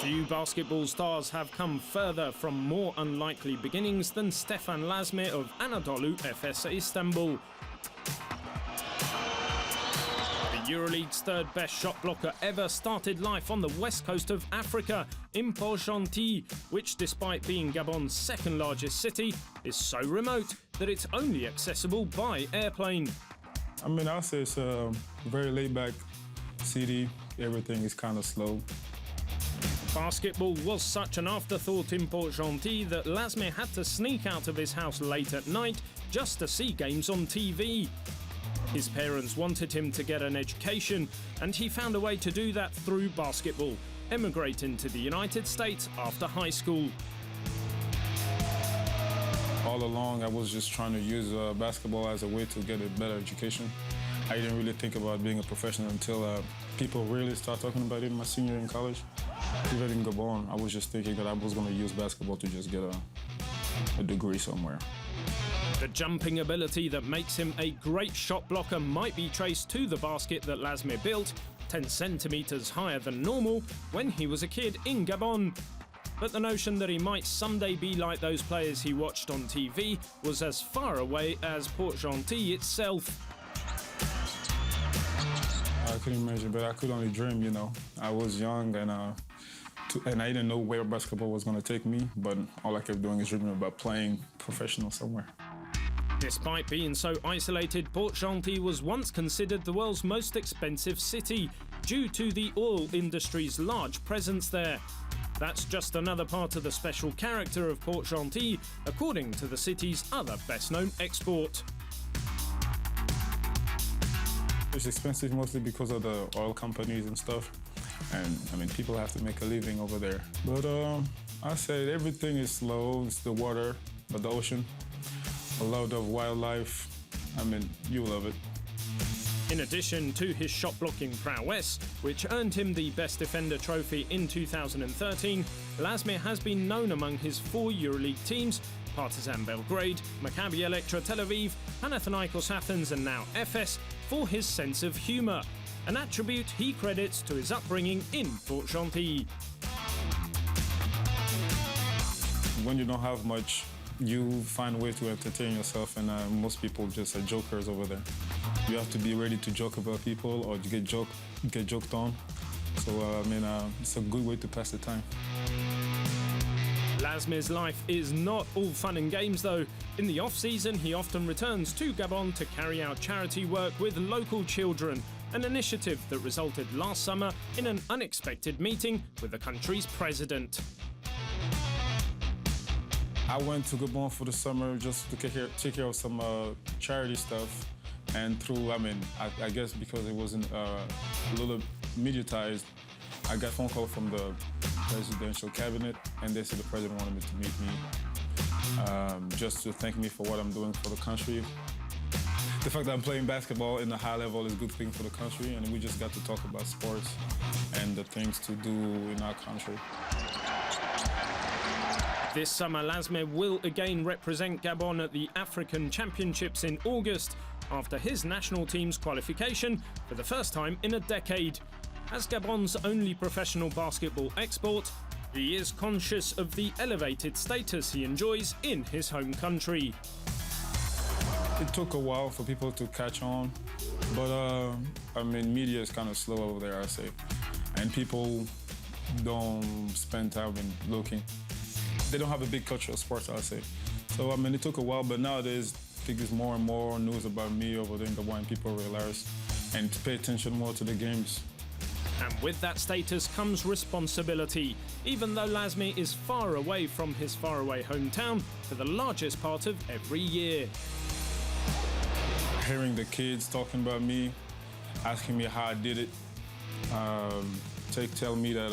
Few basketball stars have come further from more unlikely beginnings than Stephane Lasme of Anadolu Efes Istanbul. The Euroleague's third best shot blocker ever started life on the west coast of Africa, in Port Gentil, which, despite being Gabon's second largest city, is so remote that it's only accessible by airplane. I'll say it's a very laid-back city. Everything is kind of slow. Basketball was such an afterthought in Port Gentil that Lasme had to sneak out of his house late at night just to see games on TV. His parents wanted him to get an education, and he found a way to do that through basketball, emigrating to the United States after high school. All along, I was just trying to use basketball as a way to get a better education. I didn't really think about being a professional until people really started talking about it in my senior year in college. Even in Gabon, I was just thinking that I was going to use basketball to just get a degree somewhere. The jumping ability that makes him a great shot blocker might be traced to the basket that Lasme built, 10 centimeters higher than normal, when he was a kid in Gabon. But the notion that he might someday be like those players he watched on TV was as far away as Port Gentil itself. I couldn't imagine, but I could only dream, you know. I was young and I didn't know where basketball was going to take me, but all I kept doing is dreaming about playing professional somewhere. Despite being so isolated, Port Gentil was once considered the world's most expensive city due to the oil industry's large presence there. That's just another part of the special character of Port Gentil, according to the city's other best-known export. It's expensive mostly because of the oil companies and stuff. And people have to make a living over there. But I say everything is slow. It's the water, but the ocean, a lot of wildlife. You love it. In addition to his shot-blocking prowess, which earned him the Best Defender trophy in 2013, Lasme has been known among his 4 Euroleague teams, Partizan Belgrade, Maccabi Electra Tel Aviv, Panathinaikos Athens and now Efes, for his sense of humour, an attribute he credits to his upbringing in Port Gentil. When you don't have much, you find ways to entertain yourself, and most people just are jokers over there. You have to be ready to joke about people or to get joked on. So it's a good way to pass the time. Lasme's life is not all fun and games though. In the off-season, he often returns to Gabon to carry out charity work with local children, an initiative that resulted last summer in an unexpected meeting with the country's president. I went to Gabon for the summer just to take care of some charity stuff. And through, I guess because it wasn't a little mediatized, I got a phone call from the presidential cabinet, and they said the president wanted me to meet me just to thank me for what I'm doing for the country. The fact that I'm playing basketball in the high level is a good thing for the country, and we just got to talk about sports and the things to do in our country. This summer, Lasme will again represent Gabon at the African Championships in August, after his national team's qualification for the first time in a decade. As Gabon's only professional basketball export, he is conscious of the elevated status he enjoys in his home country. It took a while for people to catch on, but media is kind of slow over there, I say. And people don't spend time in looking. They don't have a big culture of sports, I say. So, it took a while, but nowadays, I think there's more and more news about me over there in Gabon, and people realize and pay attention more to the games. And with that status comes responsibility, even though Lasme is far away from his faraway hometown for the largest part of every year. Hearing the kids talking about me, asking me how I did it, tell me that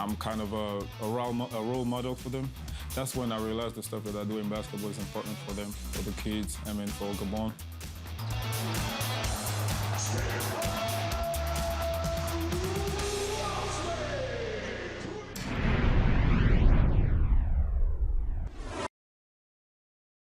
I'm kind of a role model for them. That's when I realized the stuff that I do in basketball is important for them, for the kids, for Gabon.